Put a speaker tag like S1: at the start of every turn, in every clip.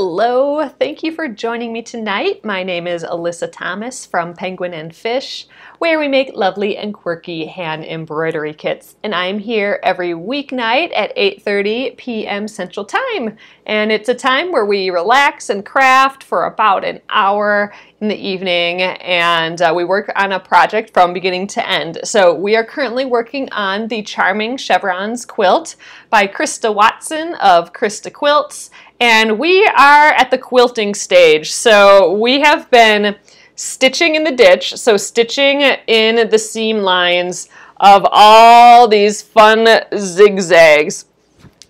S1: Hello, thank you for joining me tonight. My name is Alyssa Thomas from Penguin and Fish, where we make lovely and quirky hand embroidery kits. And I'm here every weeknight at 8:30 p.m. Central Time. And it's a time where we relax and craft for about an hour in the evening, and we work on a project from beginning to end. So we are currently working on the Charming Chevrons quilt by Krista Watson of Krista Quilts. And we are at the quilting stage. So we have been stitching in the ditch, so stitching in the seam lines of all these fun zigzags.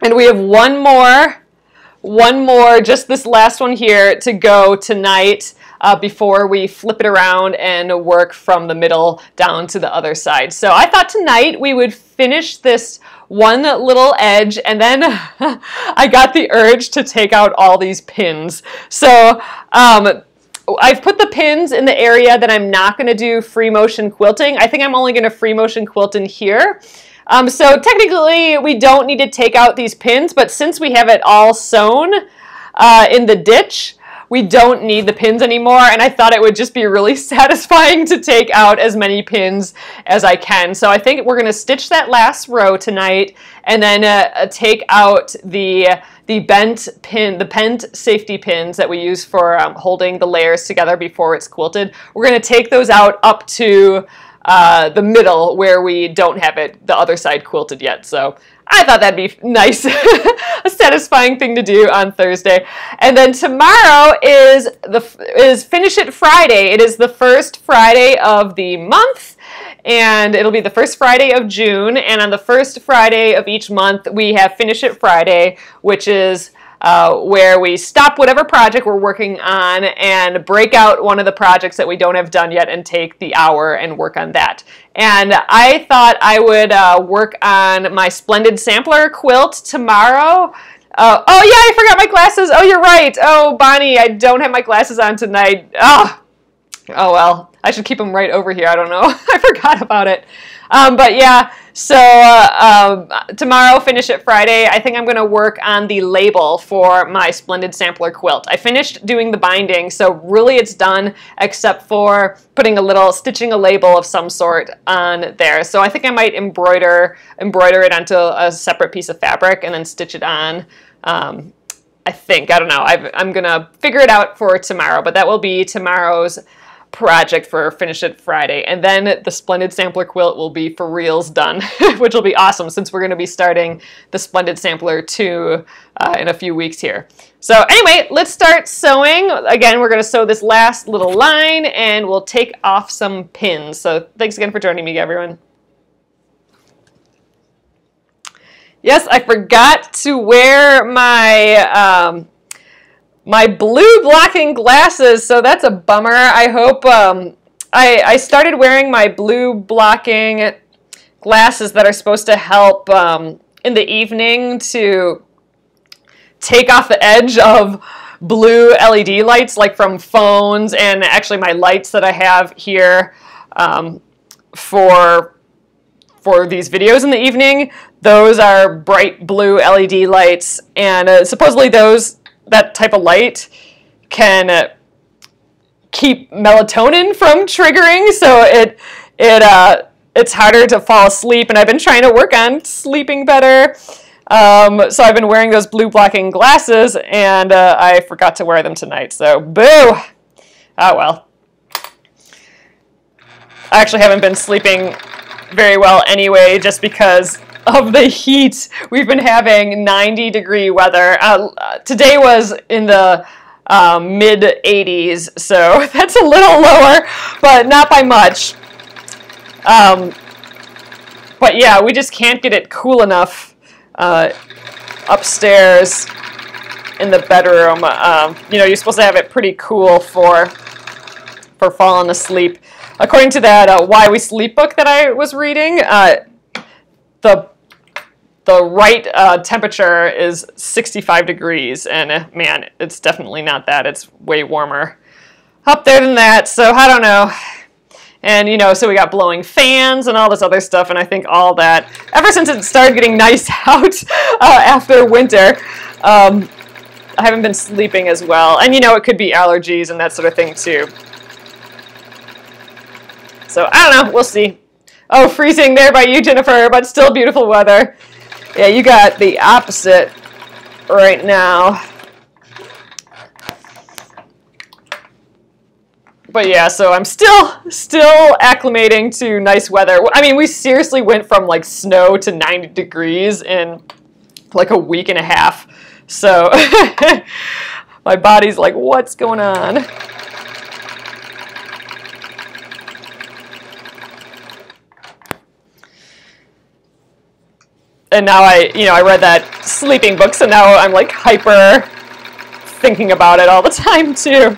S1: And we have one more, just this last one here to go tonight before we flip it around and work from the middle down to the other side. So I thought tonight we would finish this one little edge, and then I got the urge to take out all these pins. So I've put the pins in the area that I'm not going to do free motion quilting. I think I'm only going to free motion quilt in here. So technically we don't need to take out these pins, but since we have it all sewn in the ditch, we don't need the pins anymore, and I thought it would just be really satisfying to take out as many pins as I can. So I think we're going to stitch that last row tonight, and then take out the bent safety pins that we use for holding the layers together before it's quilted. We're going to take those out up to the middle where we don't have the other side quilted yet. So I thought that'd be nice, a satisfying thing to do on Thursday. And then tomorrow is Finish It Friday. It is the first Friday of the month, and it'll be the first Friday of June. And on the first Friday of each month, we have Finish It Friday, which is where we stop whatever project we're working on and break out one of the projects that we don't have done yet and take the hour and work on that. And I thought I would work on my Splendid Sampler quilt tomorrow. Oh yeah, I forgot my glasses. Oh, you're right. Oh, Bonnie, I don't have my glasses on tonight. Oh well, I should keep them right over here. I don't know. I forgot about it. But yeah, so tomorrow, Finish It Friday, I think I'm going to work on the label for my Splendid Sampler quilt. I finished doing the binding, so really it's done except for stitching a label of some sort on there. So I think I might embroider it onto a separate piece of fabric and then stitch it on. I don't know. I'm going to figure it out for tomorrow, but that will be tomorrow's project for Finish It Friday. And then the Splendid Sampler quilt will be for reals done, which will be awesome since we're going to be starting the Splendid Sampler 2 in a few weeks here. So anyway, let's start sewing. Again, we're going to sew this last little line and we'll take off some pins. So thanks again for joining me, everyone. Yes, I forgot to wear my my blue blocking glasses, so that's a bummer. I hope I started wearing my blue blocking glasses that are supposed to help in the evening to take off the edge of blue LED lights, like from phones, and actually my lights that I have here for these videos in the evening. Those are bright blue LED lights, and supposedly that type of light can keep melatonin from triggering, so it's harder to fall asleep, and I've been trying to work on sleeping better. So I've been wearing those blue blocking glasses, and I forgot to wear them tonight, so boo! Oh well. I actually haven't been sleeping very well anyway, just because of the heat. We've been having 90-degree weather. Today was in the mid-80s, so that's a little lower, but not by much. But yeah, we just can't get it cool enough upstairs in the bedroom. You know, you're supposed to have it pretty cool for falling asleep. According to that Why We Sleep book that I was reading, the right temperature is 65 degrees, and man, it's definitely not that. It's way warmer up there than that, so I don't know. And, you know, so we got blowing fans and all this other stuff, and I think all that, ever since it started getting nice out after winter, I haven't been sleeping as well. And you know, it could be allergies and that sort of thing too. So I don't know, we'll see. Oh, freezing there by you, Jennifer, but still beautiful weather. Yeah, you got the opposite right now. But yeah, so I'm still acclimating to nice weather. I mean, we seriously went from like snow to 90 degrees in like a week and a half. So my body's like, what's going on? And now I read that sleeping book, so now I'm like hyper thinking about it all the time too.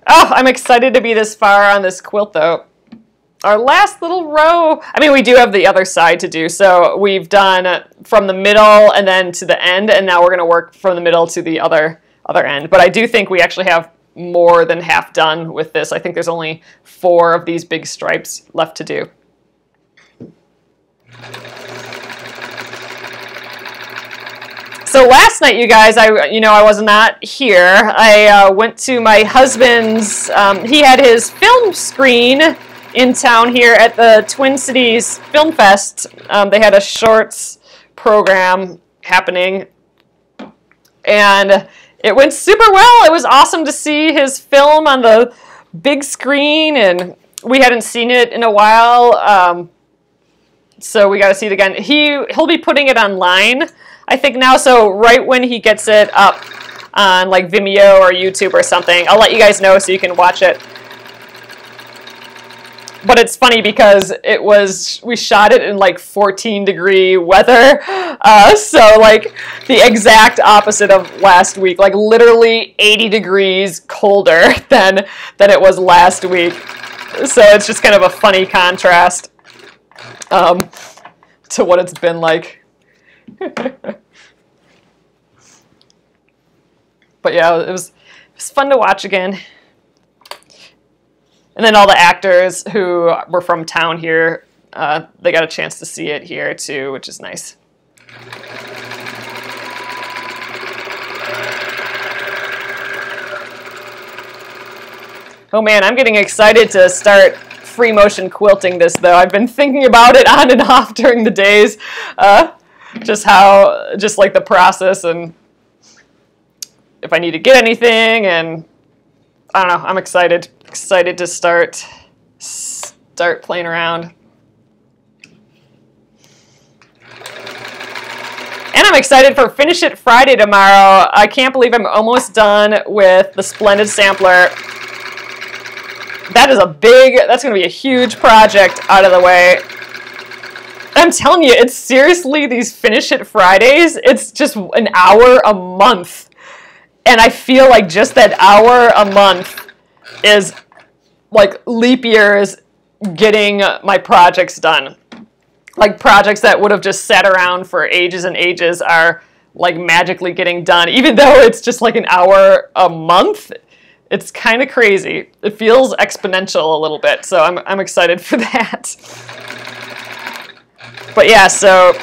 S1: Oh, I'm excited to be this far on this quilt though. Our last little row, I mean, we do have the other side to do, so we've done from the middle and then to the end, and now we're going to work from the middle to the other end. But I do think we actually have more than half done with this. I think there's only 4 of these big stripes left to do. So last night, you guys, I was not here. I went to my husband's, he had his film screen in town here at the Twin Cities Film Fest. They had a shorts program happening, and it went super well. It was awesome to see his film on the big screen, and we hadn't seen it in a while, so we got to see it again. He'll be putting it online, I think now, so right when he gets it up on like Vimeo or YouTube or something, I'll let you guys know so you can watch it. But it's funny because we shot it in like 14-degree weather, so like the exact opposite of last week, like literally 80 degrees colder than it was last week. So it's just kind of a funny contrast to what it's been like. But yeah, it was fun to watch again. And then all the actors who were from town here, they got a chance to see it here too, which is nice. Oh man, I'm getting excited to start free motion quilting this though. I've been thinking about it on and off during the days. Just like the process and if I need to get anything, and I don't know, I'm excited to start playing around. And I'm excited for Finish It Friday tomorrow. I can't believe I'm almost done with the Splendid Sampler. That's going to be a huge project out of the way. I'm telling you, it's seriously these Finish It Fridays. It's just an hour a month. And I feel like just that hour a month is like leap years getting my projects done. Like projects that would have just sat around for ages and ages are like magically getting done. Even though it's just like an hour a month, it's kind of crazy. It feels exponential a little bit. So I'm excited for that. But yeah, so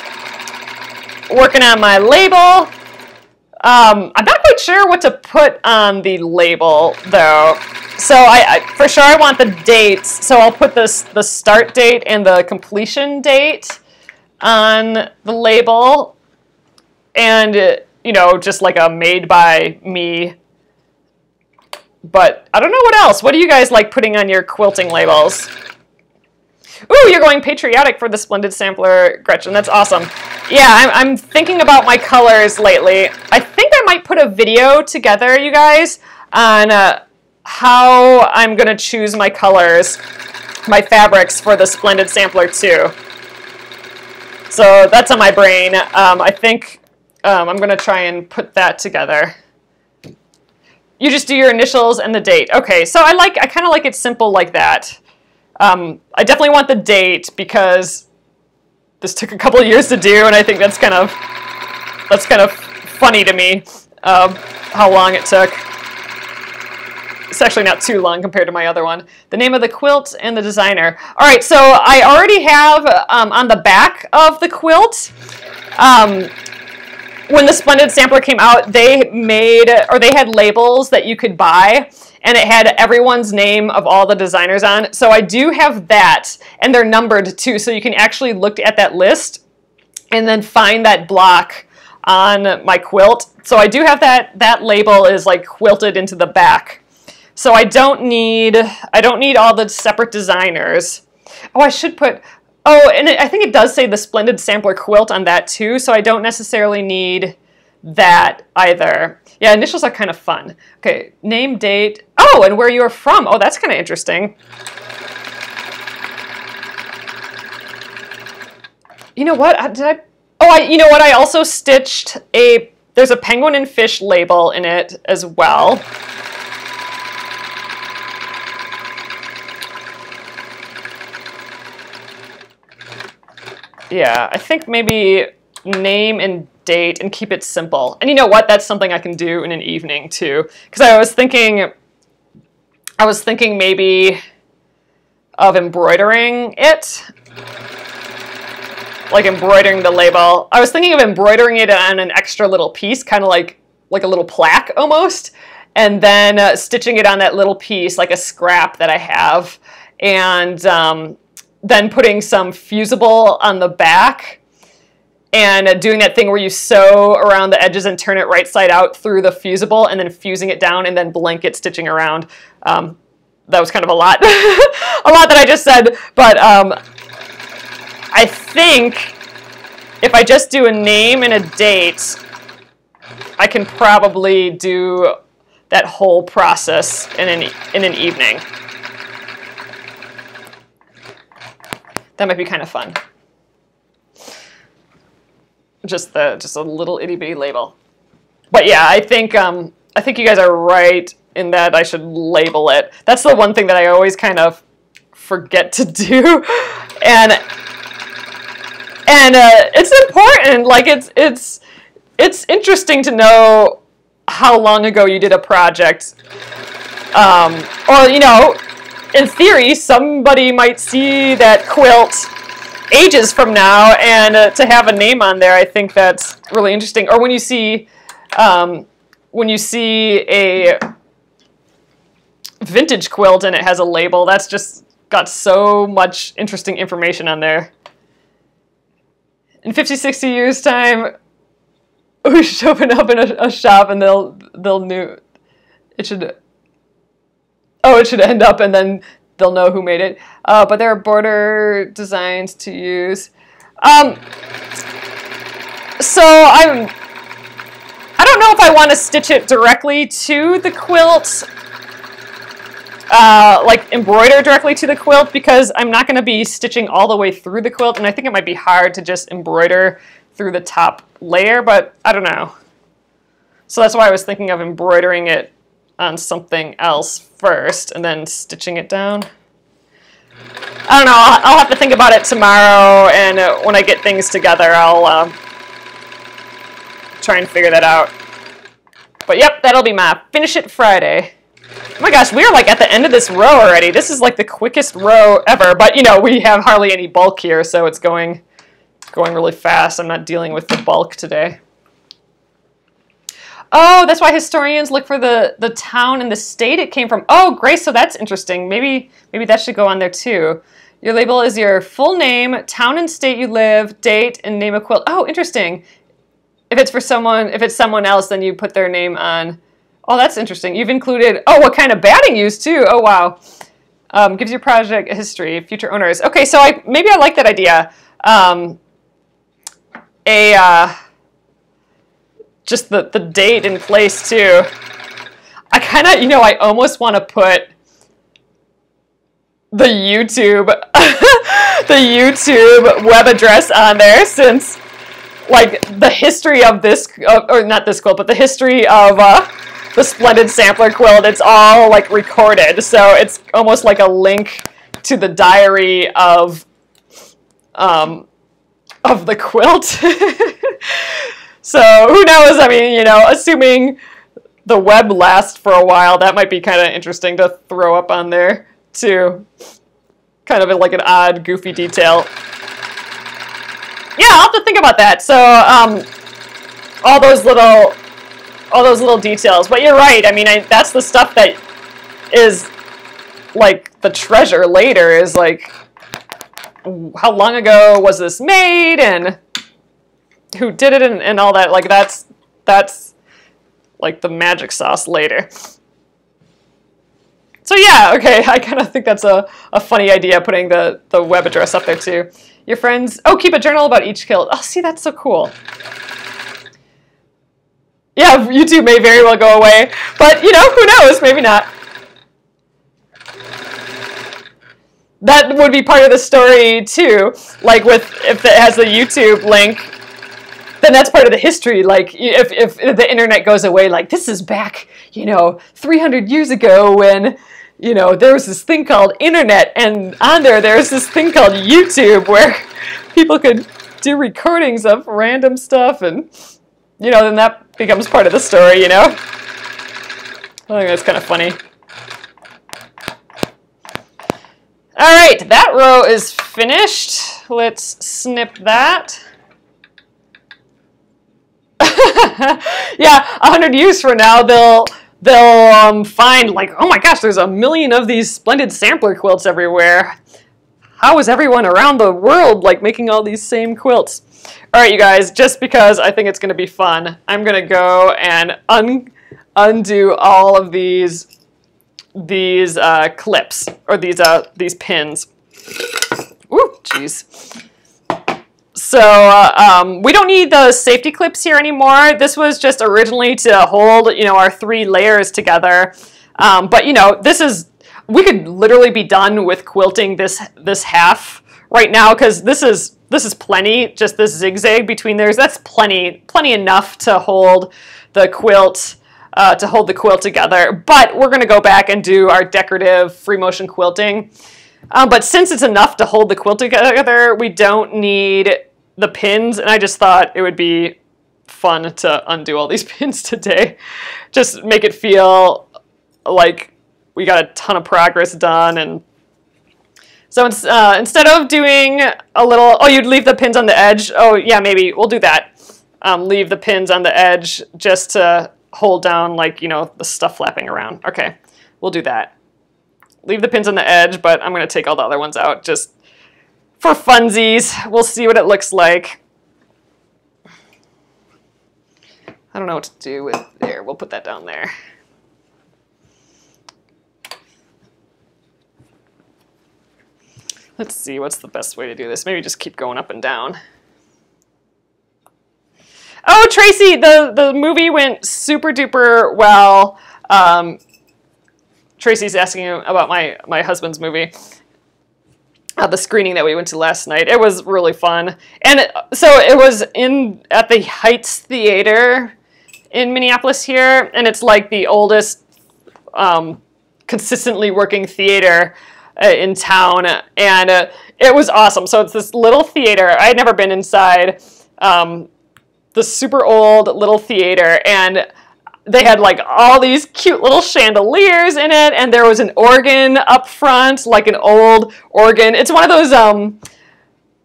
S1: working on my label. I'm not quite sure what to put on the label though. So I for sure I want the dates. So I'll put the start date and the completion date on the label, and just like a made by me. But I don't know what else. What do you guys like putting on your quilting labels? Ooh, you're going patriotic for the Splendid Sampler, Gretchen. That's awesome. Yeah, I'm thinking about my colors lately. I think I might put a video together, you guys, on how I'm going to choose my colors, my fabrics for the Splendid Sampler too. So that's on my brain. I think I'm going to try and put that together. You just do your initials and the date. Okay, so I kind of like it simple like that. I definitely want the date because this took a couple of years to do, and I think that's kind of funny to me, how long it took. It's actually not too long compared to my other one. The name of the quilt and the designer. All right, so I already have on the back of the quilt, when the Splendid Sampler came out, they had labels that you could buy, and it had everyone's name of all the designers on. So I do have that, and they're numbered too, so you can actually look at that list and then find that block on my quilt. So I do have that label is like quilted into the back. So I don't need all the separate designers. Oh, I should put, oh, and I think it does say the Splendid Sampler quilt on that too, so I don't necessarily need that either. Yeah, initials are kind of fun. Okay, name, date, oh, and where you're from. Oh, that's kind of interesting. You know what, you know what, I also stitched there's a penguin and fish label in it as well. Yeah, I think maybe name and date and keep it simple. And you know what? That's something I can do in an evening too. Because I was thinking maybe of embroidering it. Like embroidering the label. I was thinking of embroidering it on an extra little piece, kind of like a little plaque almost. And then stitching it on that little piece, like a scrap that I have. And then putting some fusible on the back and doing that thing where you sew around the edges and turn it right side out through the fusible and then fusing it down and then blanket stitching around. That was kind of a lot, a lot that I just said, but I think if I just do a name and a date, I can probably do that whole process in an evening. That might be kind of fun. Just a little itty bitty label. But yeah, I think you guys are right in that I should label it. That's the one thing that I always kind of forget to do, and it's important. Like it's interesting to know how long ago you did a project, or you know. In theory, somebody might see that quilt ages from now, and to have a name on there, I think that's really interesting. Or when you see a vintage quilt and it has a label, that's just got so much interesting information on there. In 50, 60 years' time, we should open up in a shop, and they'll know it should. Oh, it should end up, and then they'll know who made it. But there are border designs to use. So I don't know if I want to stitch it directly to the quilt, like embroider directly to the quilt, because I'm not going to be stitching all the way through the quilt, and I think it might be hard to just embroider through the top layer, but I don't know. So that's why I was thinking of embroidering it on something else first and then stitching it down. I don't know, I'll have to think about it tomorrow, and when I get things together, I'll try and figure that out. But yep, that'll be my Finish It Friday. Oh my gosh, we're like at the end of this row already. This is like the quickest row ever, but you know, we have hardly any bulk here, so it's going really fast. I'm not dealing with the bulk today. Oh, that's why historians look for the town and the state it came from. Oh, Grace, so that's interesting. Maybe that should go on there too. Your label is your full name, town and state you live, date, and name of quilt. Oh, interesting. If it's someone else, then you put their name on. Oh, that's interesting. You've included, oh, what kind of batting used too. Oh, wow. Gives your project a history, future owners. Okay, so maybe I like that idea. Just the date in place too. I kind of, I almost want to put the YouTube, the YouTube web address on there, since like the history of this, or not this quilt, but the history of the Splendid Sampler quilt, it's all like recorded. So it's almost like a link to the diary of the quilt. So who knows? I mean, assuming the web lasts for a while, that might be kind of interesting to throw up on there too. Kind of like an odd, goofy detail. Yeah, I'll have to think about that. So all those little details. But you're right. I mean, that's the stuff that is like the treasure later. Is like, how long ago was this made, and who did it, and all that. Like that's like the magic sauce later. So yeah, okay, I kind of think that's a funny idea, putting the web address up there too. Your friends, oh, keep a journal about each quilt. Oh, see, that's so cool. Yeah, YouTube may very well go away, but you know, who knows, maybe not. That would be part of the story too, like if it has the YouTube link, then that's part of the history. Like if the internet goes away, like this is back, you know, 300 years ago when, you know, there was this thing called internet, and on there's this thing called YouTube where people could do recordings of random stuff, and, you know, then that becomes part of the story, you know? I think that's kind of funny. All right, that row is finished. Let's snip that. Yeah, 100 years from now, they'll find, like, oh my gosh, there's a million of these splendid sampler quilts everywhere. How is everyone around the world like making all these same quilts? All right, you guys, just because I think it's going to be fun, I'm going to go and undo all of these clips, or these pins. Ooh, jeez. So we don't need the safety clips here anymore. This was just originally to hold, you know, our 3 layers together. But you know, we could literally be done with quilting this half right now, because this is plenty. Just this zigzag between theirs, that's plenty enough to hold the quilt together. But we're gonna go back and do our decorative free motion quilting. But since it's enough to hold the quilt together, we don't need the pins, and I just thought it would be fun to undo all these pins today. Just make it feel like we got a ton of progress done. And so instead of doing a little, oh, you'd leave the pins on the edge. Oh yeah, maybe we'll do that. Leave the pins on the edge just to hold down, like, you know, the stuff flapping around. Okay, we'll do that. Leave the pins on the edge, but I'm going to take all the other ones out just for funsies. We'll see what it looks like. I don't know what to do with there. We'll put that down there. Let's see, what's the best way to do this? Maybe just keep going up and down. Oh, Tracy, the movie went super duper well. Tracy's asking about my husband's movie, the screening that we went to last night. It was really fun. And so it was at the Heights Theater in Minneapolis here, and it's like the oldest consistently working theater in town, and it was awesome. So it's this little theater. I had never been inside the super old little theater, and they had like all these cute little chandeliers in it, and there was an organ up front, like an old organ. It's one of those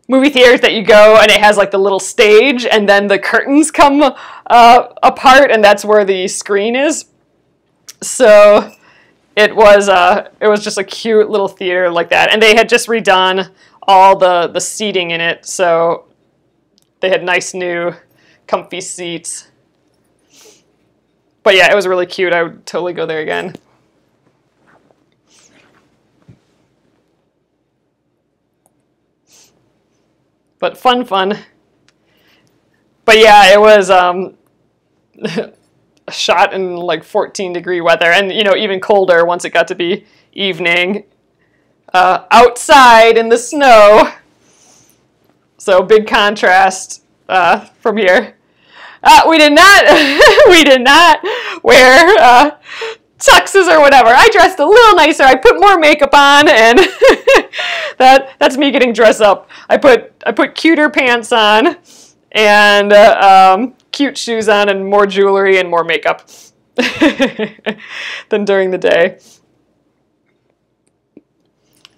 S1: movie theaters that you go and it has like the little stage, and then the curtains come apart, and that's where the screen is. So it was just a cute little theater like that, and they had just redone all the seating in it, so they had nice new comfy seats. But yeah, it was really cute. I would totally go there again. But fun. But yeah, it was shot in like 14-degree weather, and you know, even colder once it got to be evening. Outside in the snow. So big contrast from here. We did not wear tuxes or whatever. I dressed a little nicer. I put more makeup on, and that's me getting dressed up. I put cuter pants on, and cute shoes on, and more jewelry and more makeup than during the day.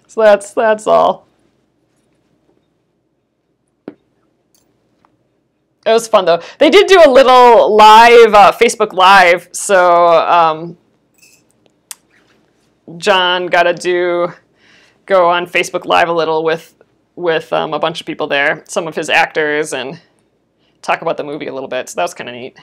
S1: So that's all. It was fun though. They did do a little live, Facebook Live, so John got to go on Facebook Live a little with a bunch of people there, some of his actors, and talk about the movie a little bit. So that was kind of neat.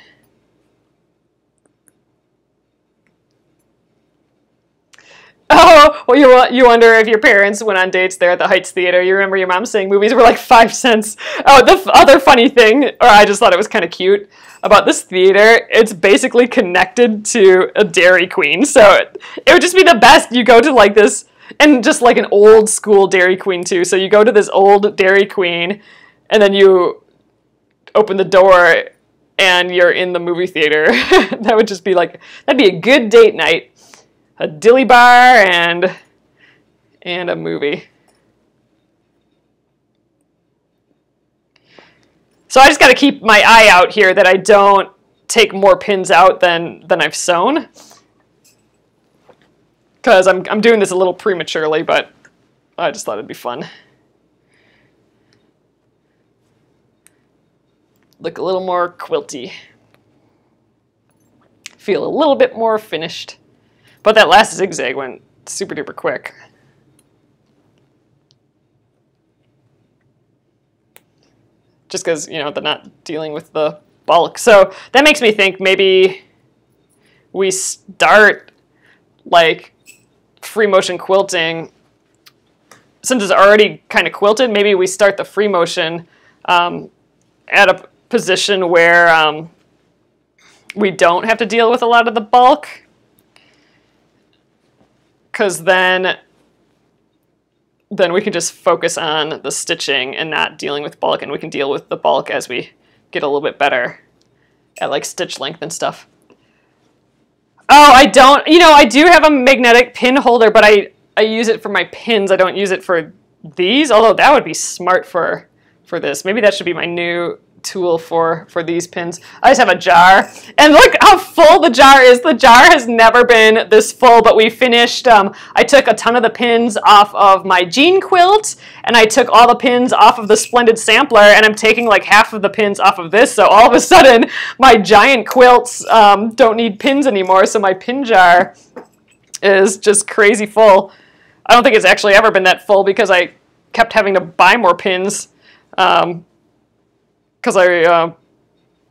S1: Oh, well, you wonder if your parents went on dates there at the Heights Theater. You remember your mom saying movies were like 5 cents. Oh, the other funny thing, or I just thought it was kind of cute, about this theater, it's basically connected to a Dairy Queen. So it would just be the best. You go to like this, and just like an old school Dairy Queen too. So you go to this old Dairy Queen, and then you open the door, and you're in the movie theater. That would just be like, that'd be a good date night. A dilly bar and a movie. So I just got to keep my eye out here that I don't take more pins out than I've sewn, because I'm doing this a little prematurely, but I just thought it'd be fun. Look a little more quilty. Feel a little bit more finished. But that last zigzag went super duper quick. Just because, you know, they're not dealing with the bulk. So that makes me think maybe we start like free motion quilting. Since it's already kind of quilted, maybe we start the free motion at a position where we don't have to deal with a lot of the bulk. Because then we can just focus on the stitching and not dealing with bulk, and we can deal with the bulk as we get a little bit better at like stitch length and stuff. Oh, I do have a magnetic pin holder, but I use it for my pins. I don't use it for these, although that would be smart for this. Maybe that should be my new tool for these pins. I just have a jar, and look how full the jar is. The jar has never been this full, but we finished, I took a ton of the pins off of my jean quilt, and I took all the pins off of the Splendid Sampler, and I'm taking like half of the pins off of this, so all of a sudden my giant quilts don't need pins anymore, so my pin jar is just crazy full. I don't think it's actually ever been that full because I kept having to buy more pins because I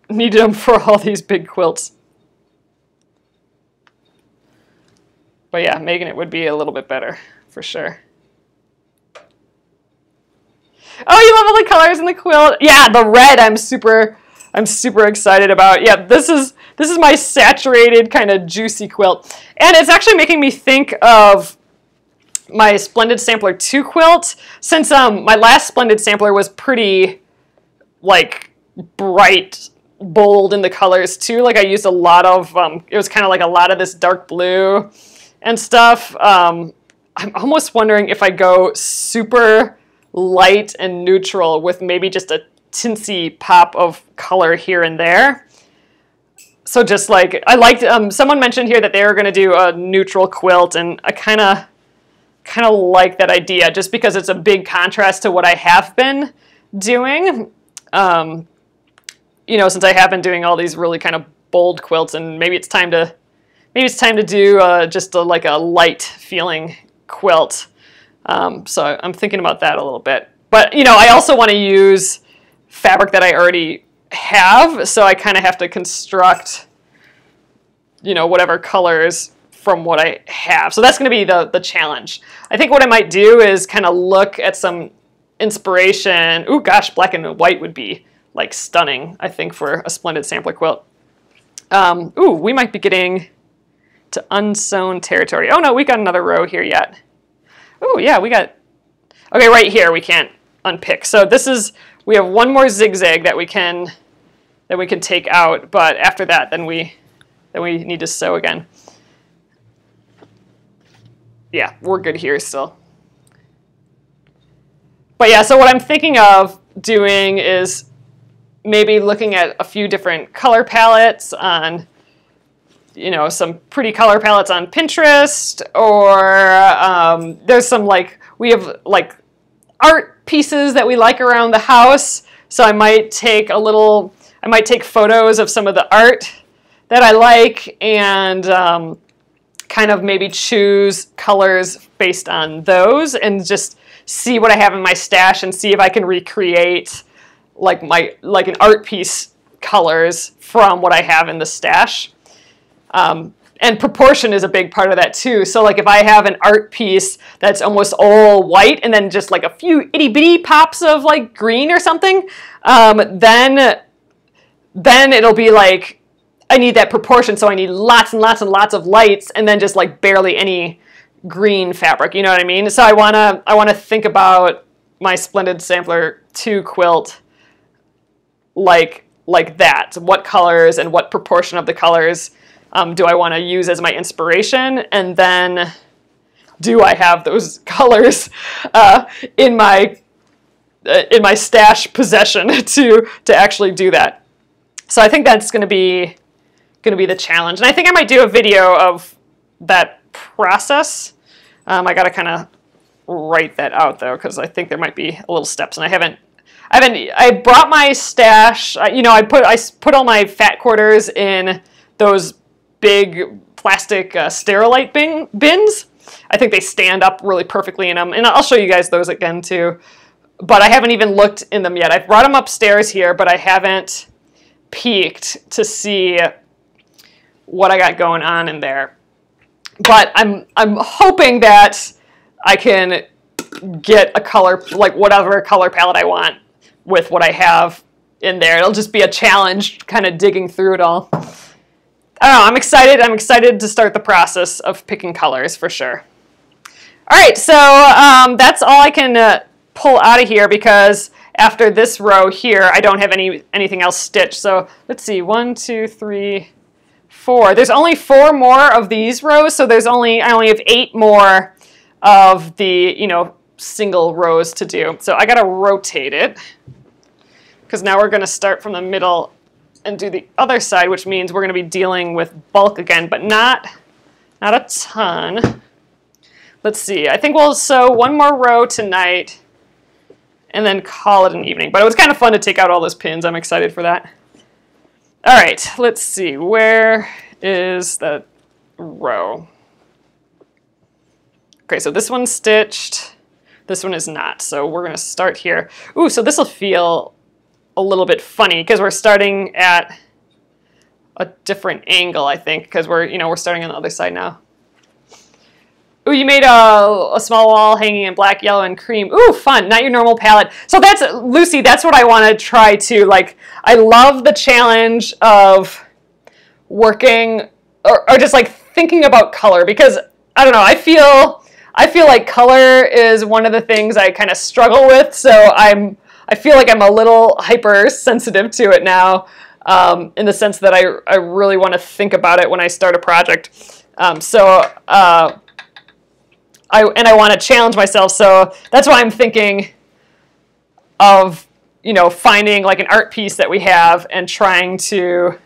S1: needed them for all these big quilts. But yeah, making it would be a little bit better, for sure. Oh, you love all the colors in the quilt? Yeah, the red I'm super excited about. Yeah, this is my saturated kind of juicy quilt. And it's actually making me think of my Splendid Sampler 2 quilt, since my last Splendid Sampler was pretty like bright, bold in the colors too. Like I used a lot of, it was kind of like a lot of this dark blue and stuff. I'm almost wondering if I go super light and neutral with maybe just a tinsy pop of color here and there. So just like, I liked, someone mentioned here that they were going to do a neutral quilt, and I kind of like that idea just because it's a big contrast to what I have been doing. You know, since I have been doing all these really kind of bold quilts, and maybe it's time to do just like a light feeling quilt. So I'm thinking about that a little bit. But you know, I also want to use fabric that I already have, so I kind of have to construct, you know, whatever colors from what I have. So that's going to be the challenge. I think what I might do is kind of look at some inspiration. Ooh, gosh, black and white would be like stunning, I think, for a Splendid Sampler quilt. Ooh, we might be getting to unsewn territory. Oh no, we got another row here yet. Oh yeah, we got, okay, right here we can't unpick. So this is, we have one more zigzag that we can take out, but after that, then we need to sew again. Yeah, we're good here still. But yeah, so what I'm thinking of doing is maybe looking at a few different color palettes on, you know, some pretty color palettes on Pinterest, or there's some like, we have art pieces that we like around the house. So I might take a little I might take photos of some of the art that I like and kind of maybe choose colors based on those and just see what I have in my stash and see if I can recreate like an art piece colors from what I have in the stash. And proportion is a big part of that too. So like if I have an art piece that's almost all white and then just like a few itty bitty pops of like green or something, then it'll be like, I need that proportion. So I need lots and lots and lots of lights and then just like barely any green fabric. You know what I mean? So I wanna think about my Splendid Sampler 2 quilt like that. What colors and what proportion of the colors do I want to use as my inspiration, and then do I have those colors in my stash possession to actually do that? So I think that's going to be the challenge, and I think I might do a video of that process. I got to kind of write that out though, because I think there might be a little steps, and I brought my stash. You know, I put all my fat quarters in those big plastic Sterilite bins. I think they stand up really perfectly in them, and I'll show you guys those again too. But I haven't even looked in them yet. I've brought them upstairs here, but I haven't peeked to see what I got going on in there. But I'm hoping that I can get a color, like whatever color palette I want with what I have in there. It'll just be a challenge kind of digging through it all. I don't know, I'm excited. I'm excited to start the process of picking colors for sure. All right, so that's all I can pull out of here because after this row here, I don't have anything else stitched. So let's see, 1, 2, 3, 4. There's only 4 more of these rows, so I only have 8 more of the single rows to do. So I gotta rotate it because now we're gonna start from the middle and do the other side, which means we're going to be dealing with bulk again, but not a ton. Let's see. I think we'll sew one more row tonight and then call it an evening. But it was kind of fun to take out all those pins. I'm excited for that. All right, let's see. Where is the row? Okay, so this one's stitched. This one is not. So we're going to start here. Ooh, so this will feel a little bit funny because we're starting at a different angle, I think, because we're starting on the other side now. Ooh, you made a small wall hanging in black, yellow, and cream. Ooh, fun! Not your normal palette. So that's Lucy. That's what I want to try too. Like, I love the challenge of working or just like thinking about color because I don't know. I feel like color is one of the things I kind of struggle with. So I feel like I'm a little hypersensitive to it now, in the sense that I really want to think about it when I start a project. I want to challenge myself, so that's why I'm thinking of finding like an art piece that we have and trying to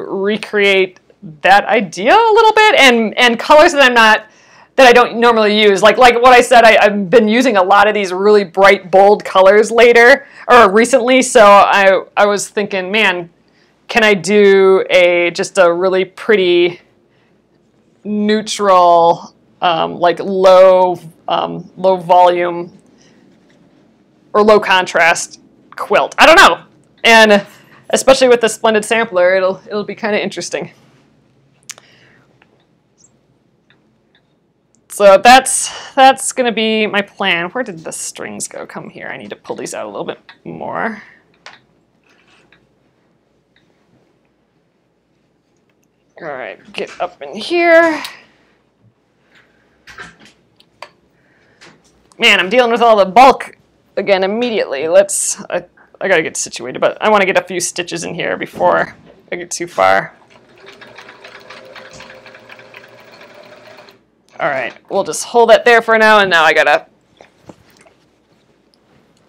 S1: recreate that idea a little bit and colors that I don't normally use. Like what I said, I've been using a lot of these really bright, bold colors recently. So I was thinking, man, can I do just a really pretty, neutral, like low volume or low contrast quilt? I don't know. And especially with the Splendid Sampler, it'll be kind of interesting. So that's going to be my plan. Where did the strings go? Come here. I need to pull these out a little bit more. All right, get up in here. Man, I'm dealing with all the bulk again immediately. I got to get situated, but I want to get a few stitches in here before I get too far. All right, we'll just hold that there for now, and now I gotta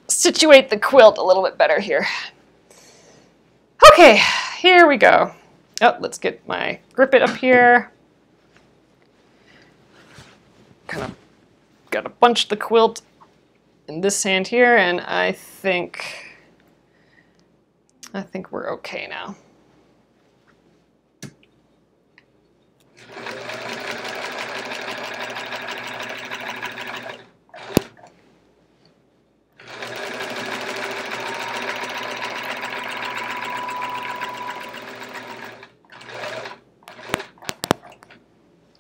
S1: situate the quilt a little bit better here. Okay, here we go. Oh, let's get my grip it up here. Kind of gotta bunch the quilt in this hand here, and I think I think we're okay now.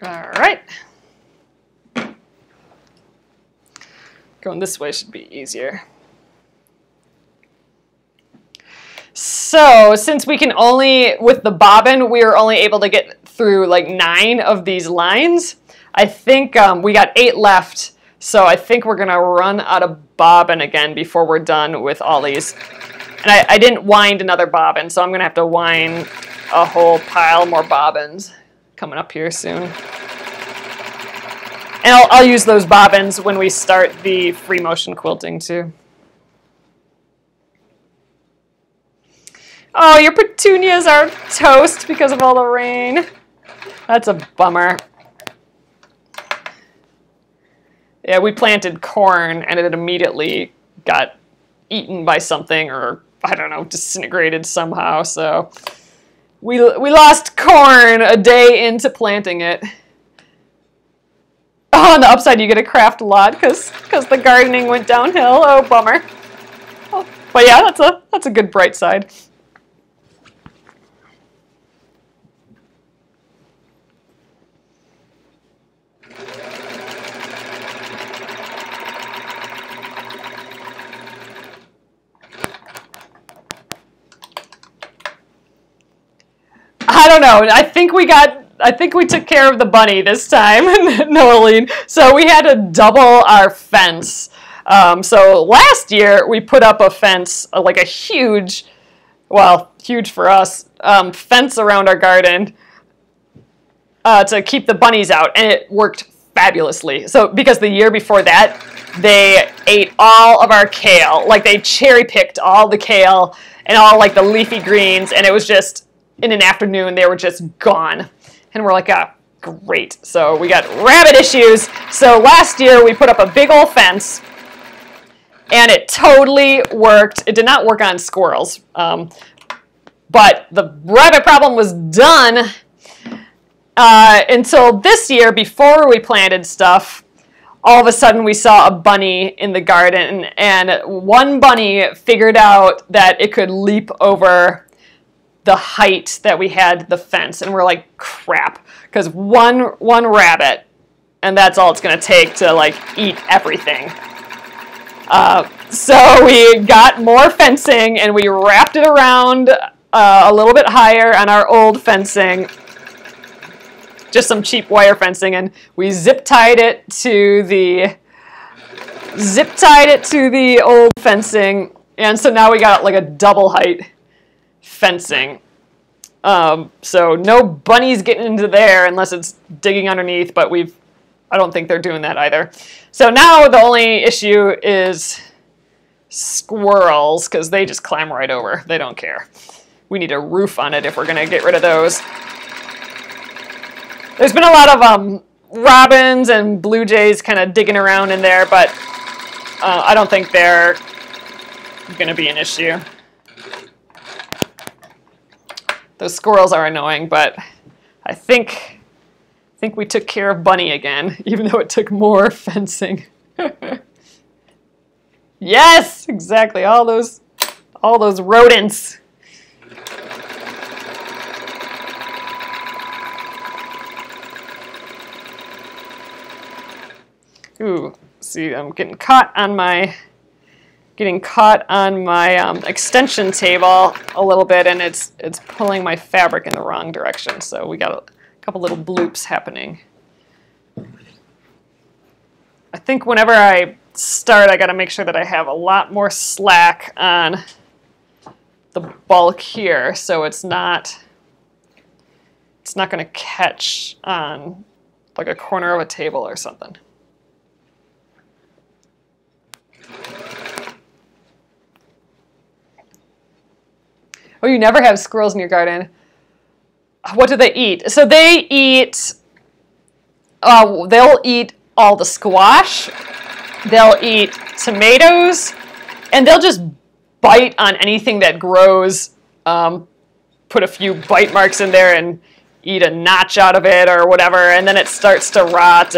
S1: All right. Going this way should be easier. So since we can only, with the bobbin, we were only able to get through like 9 of these lines. I think we got 8 left, so I think we're gonna run out of bobbin again before we're done with all these. And I didn't wind another bobbin, so I'm gonna have to wind a whole pile more bobbins coming up here soon. And I'll use those bobbins when we start the free motion quilting too. Oh, your petunias are toast because of all the rain. That's a bummer. Yeah, we planted corn and it immediately got eaten by something, or I don't know, disintegrated somehow. So we lost corn a day into planting it. Oh, on the upside, you get a craft lot because the gardening went downhill. Oh, bummer. Oh, but yeah, that's a good bright side. I don't know. I think we took care of the bunny this time, Noeline. So we had to double our fence. So last year we put up a fence, like a huge, well, huge for us, fence around our garden to keep the bunnies out, and it worked fabulously. So because the year before that, they ate all of our kale. Like they cherry picked all the kale and all like the leafy greens, and it was just, in an afternoon, they were just gone. And we're like, ah, great. So we got rabbit issues. So last year we put up a big old fence, and it totally worked. It did not work on squirrels, but the rabbit problem was done until this year. Before we planted stuff, all of a sudden we saw a bunny in the garden, and one bunny figured out that it could leap over the height that we had the fence, and we're like, crap, because one rabbit, and that's all it's going to take to like eat everything. So we got more fencing, and we wrapped it around a little bit higher on our old fencing, just some cheap wire fencing, and we zip tied it to the old fencing, and so now we got like a double height fencing. So no bunnies getting into there unless it's digging underneath, but I don't think they're doing that either. So now the only issue is squirrels, because they just climb right over. They don't care. We need a roof on it if we're going to get rid of those. There's been a lot of robins and blue jays kind of digging around in there, but I don't think they're going to be an issue. Those squirrels are annoying, but I think we took care of Bunny again, even though it took more fencing. Yes, exactly. All those rodents. Ooh, see, I'm getting caught on my extension table a little bit, and it's pulling my fabric in the wrong direction. So we got a couple little bloops happening. I think whenever I start, I got to make sure that I have a lot more slack on the bulk here, so it's not going to catch on like a corner of a table or something. Oh, you never have squirrels in your garden. What do they eat? So they eat, they'll eat all the squash, they'll eat tomatoes, and they'll just bite on anything that grows put a few bite marks in there and eat a notch out of it or whatever, and then it starts to rot.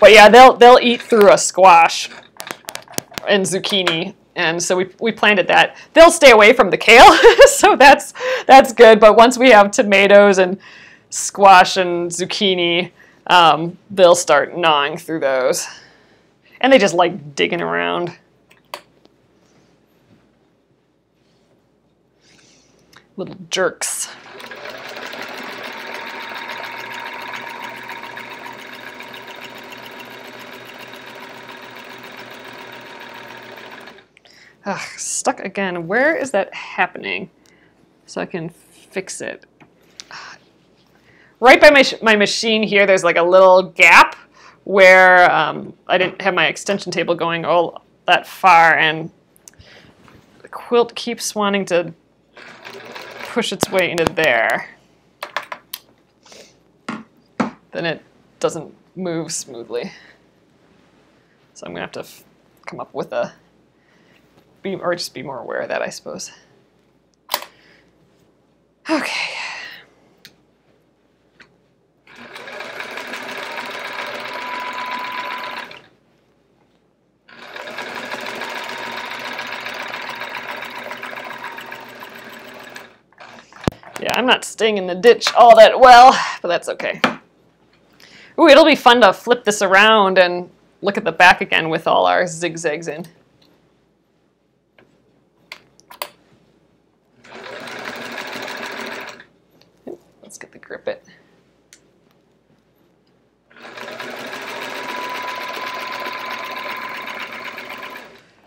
S1: But yeah, they'll eat through a squash and zucchini, and so we planted that. They'll stay away from the kale, so that's good. But once we have tomatoes and squash and zucchini, they'll start gnawing through those, and they just like digging around. Little jerks. Ugh, stuck again. Where is that happening? So I can fix it. Right by my machine here, there's like a little gap where I didn't have my extension table going all that far, and the quilt keeps wanting to push its way into there. Then it doesn't move smoothly. So I'm gonna have to come up with a beam, or just be more aware of that, I suppose. Okay. Yeah, I'm not staying in the ditch all that well, but that's okay. Ooh, it'll be fun to flip this around and look at the back again with all our zigzags in. Let's get the grip it.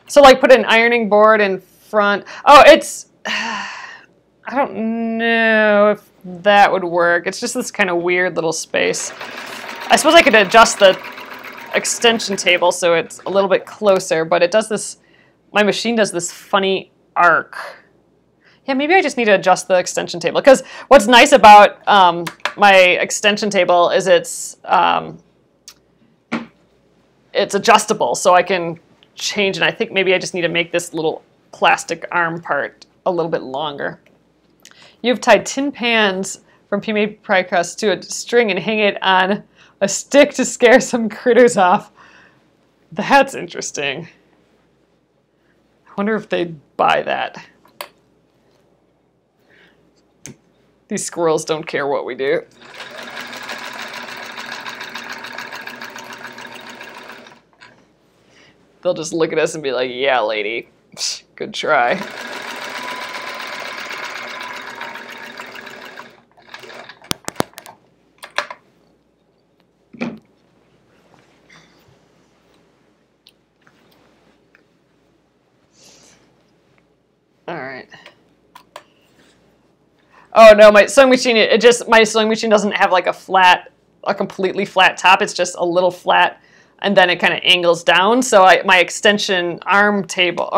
S1: So like put an ironing board in front. Oh, it's, I don't know if that would work. It's just this kind of weird little space. I suppose I could adjust the extension table so it's a little bit closer, but it does this, my machine does this funny arc. Yeah, maybe I just need to adjust the extension table, because what's nice about my extension table is it's adjustable, so I can change it. I think maybe I just need to make this little plastic arm part a little bit longer. You've tied tin pans from PMA pie crust to a string and hang it on a stick to scare some critters off. That's interesting. I wonder if they'd buy that. These squirrels don't care what we do. They'll just look at us and be like, yeah, lady, good try. All right. Oh no, my sewing machine, my sewing machine doesn't have like a completely flat top. It's just a little flat, and then it kind of angles down. So my extension table,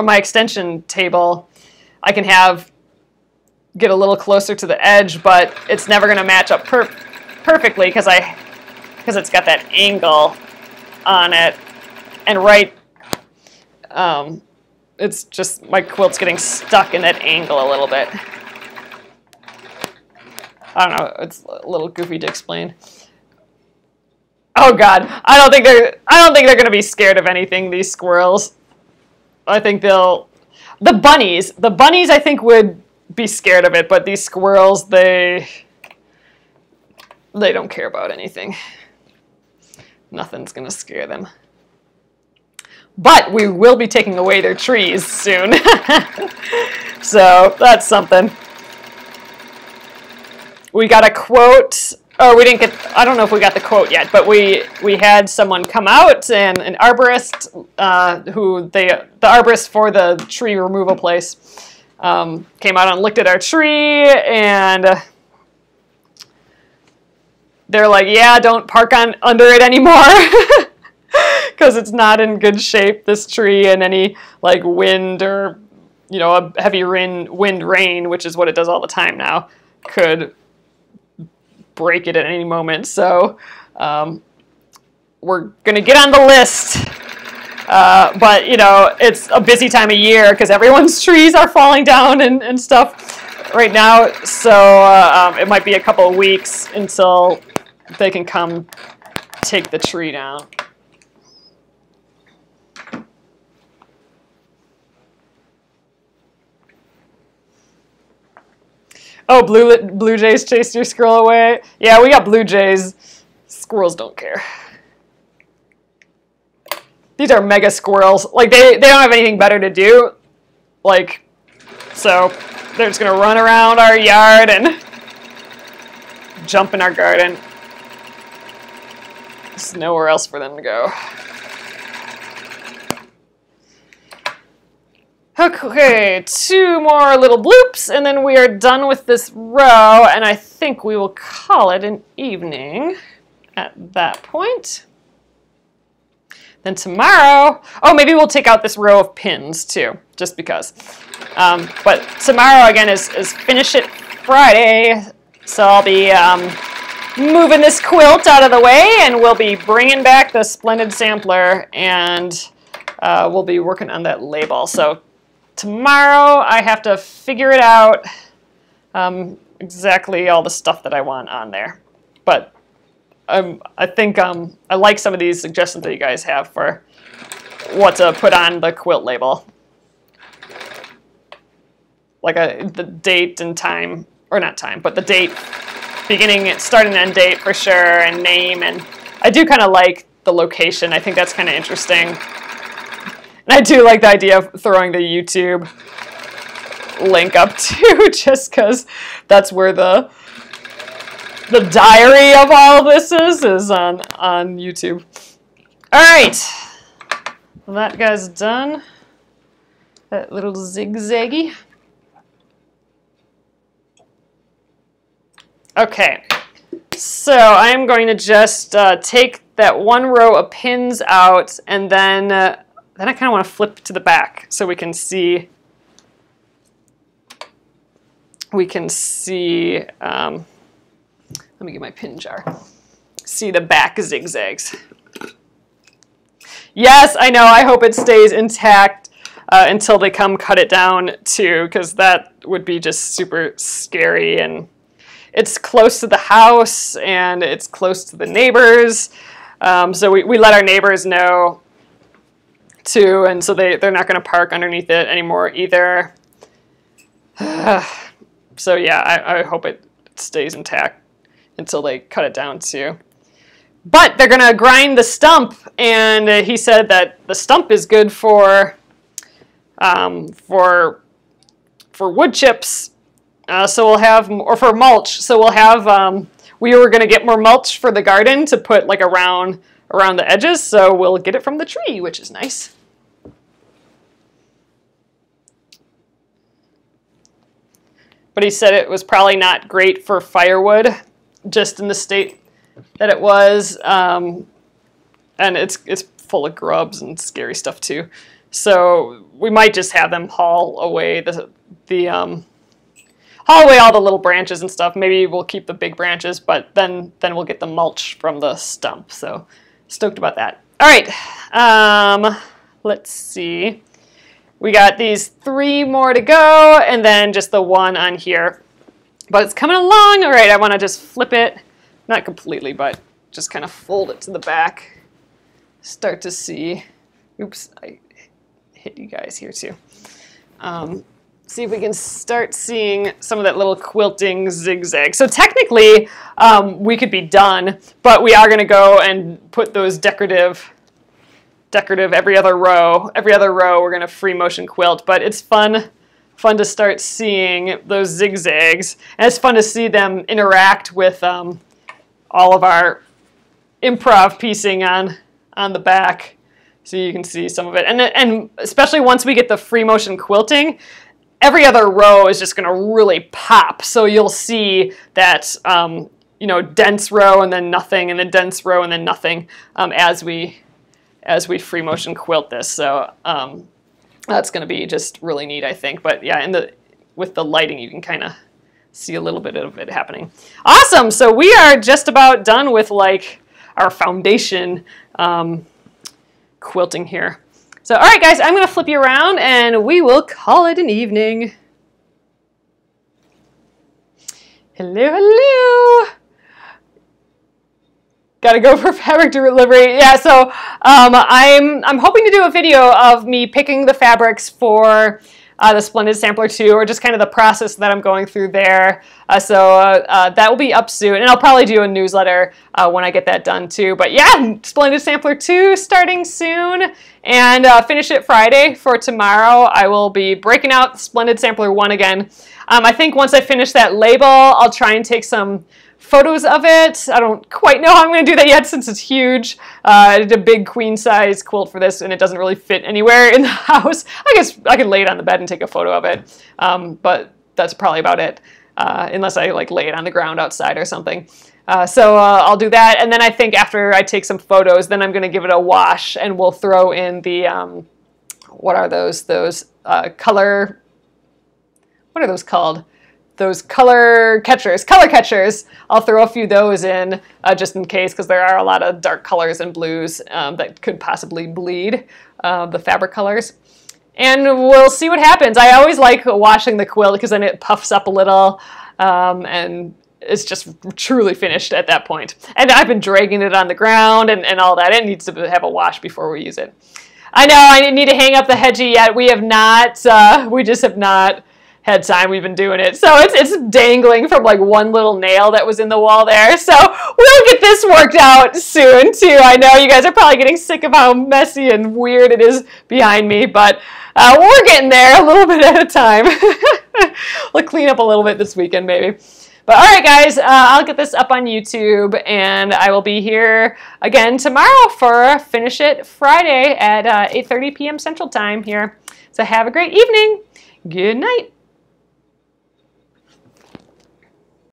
S1: I can get a little closer to the edge, but it's never going to match up perfectly because it's got that angle on it, and it's just my quilt's getting stuck in that angle a little bit. I don't know, it's a little goofy to explain. Oh God, I don't think they're gonna be scared of anything, these squirrels. I think the bunnies I think would be scared of it, but these squirrels, they don't care about anything. Nothing's gonna scare them. But we will be taking away their trees soon. So that's something. We got a quote, or we didn't get, I don't know if we got the quote yet, but we had someone come out, and an arborist, the arborist for the tree removal place came out and looked at our tree, and they're like, yeah, don't park under it anymore. Because it's not in good shape, this tree, and any like wind or, you know, a heavy wind, rain, which is what it does all the time now, could break it at any moment. So we're gonna get on the list But, you know, it's a busy time of year because everyone's trees are falling down and stuff right now. So it might be a couple of weeks until they can come take the tree down. Oh, blue jays chased your squirrel away. Yeah, we got blue jays. Squirrels don't care. These are mega squirrels. Like, they don't have anything better to do. Like, so they're just gonna run around our yard and jump in our garden. There's nowhere else for them to go. Okay, 2 more little bloops, and then we are done with this row, and I think we will call it an evening at that point. Then tomorrow, oh, maybe we'll take out this row of pins too, just because. But tomorrow, again, is Finish It Friday, so I'll be moving this quilt out of the way, and we'll be bringing back the Splendid Sampler, and we'll be working on that label. So tomorrow, I have to figure it out, exactly all the stuff that I want on there. But I think I like some of these suggestions that you guys have for what to put on the quilt label. Like the date and time, or not time, but the date, beginning, start and end date for sure, and name. And I do kind of like the location. I think that's kind of interesting. And I do like the idea of throwing the YouTube link up too, just because that's where the diary of all of this is on YouTube. All right, well, that guy's done. That little zigzaggy. Okay, so I'm going to just take that 1 row of pins out, and then I kind of want to flip to the back so we can see. Let me get my pin jar. See the back zigzags. Yes, I know. I hope it stays intact until they come cut it down too, because that would be just super scary. And it's close to the house, and it's close to the neighbors. So we let our neighbors know too, and so they're not going to park underneath it anymore either. So yeah, I hope it stays intact until they cut it down too. But they're going to grind the stump, and he said that the stump is good for wood chips. So we'll have, or for mulch. So we'll have. We were going to get more mulch for the garden to put like around the edges. So we'll get it from the tree, which is nice. But he said it was probably not great for firewood, just in the state that it was, and it's full of grubs and scary stuff too. So we might just have them haul away haul away all the little branches and stuff. Maybe we'll keep the big branches, but then we'll get the mulch from the stump. So stoked about that. All right, let's see. We got these 3 more to go, and then just the 1 on here. But it's coming along. All right, I want to just flip it. Not completely, but just kind of fold it to the back. Start to see. Oops, I hit you guys here too. See if we can start seeing some of that little quilting zigzag. So technically, we could be done, but we are going to go and put those decorative every other row. Every other row we're going to free motion quilt, but it's fun to start seeing those zigzags, and it's fun to see them interact with all of our improv piecing on the back, so you can see some of it. And especially once we get the free motion quilting, every other row is just going to really pop. So you'll see that dense row and then nothing, and then dense row and then nothing as we free motion quilt this. So that's going to be just really neat, I think. But yeah, with the lighting, you can kind of see a little bit of it happening. Awesome. So we are just about done with like our foundation quilting here. So, all right, guys, I'm going to flip you around and we will call it an evening. Hello, hello. Gotta go for fabric delivery. Yeah, so I'm hoping to do a video of me picking the fabrics for the Splendid Sampler 2, or just kind of the process that I'm going through there. So that will be up soon, and I'll probably do a newsletter when I get that done too. But yeah, Splendid Sampler 2 starting soon, and finish it Friday for tomorrow. I will be breaking out Splendid Sampler 1 again. I think once I finish that label, I'll try and take some photos of it. I don't quite know how I'm going to do that yet since it's huge. I did a big queen size quilt for this and it doesn't really fit anywhere in the house. I guess I could lay it on the bed and take a photo of it, but that's probably about it, unless I like lay it on the ground outside or something. So I'll do that, and then I think after I take some photos, then I'm going to give it a wash, and we'll throw in the, what are those color, what are those called? Those color catchers. I'll throw a few of those in just in case, because there are a lot of dark colors and blues that could possibly bleed the fabric colors. And we'll see what happens. I always like washing the quilt because then it puffs up a little and it's just truly finished at that point. And I've been dragging it on the ground and all that. It needs to have a wash before we use it. I know I need to hang up the hedgie yet. We have not. We just have not had time. We've been doing it, so it's dangling from like one little nail that was in the wall there. So we'll get this worked out soon too. I know you guys are probably getting sick of how messy and weird it is behind me, but we're getting there a little bit at a time. We'll clean up a little bit this weekend maybe. But all right, guys, I'll get this up on YouTube, and I will be here again tomorrow for Finish It Friday at 8:30 p.m. Central Time here. So have a great evening. Good night.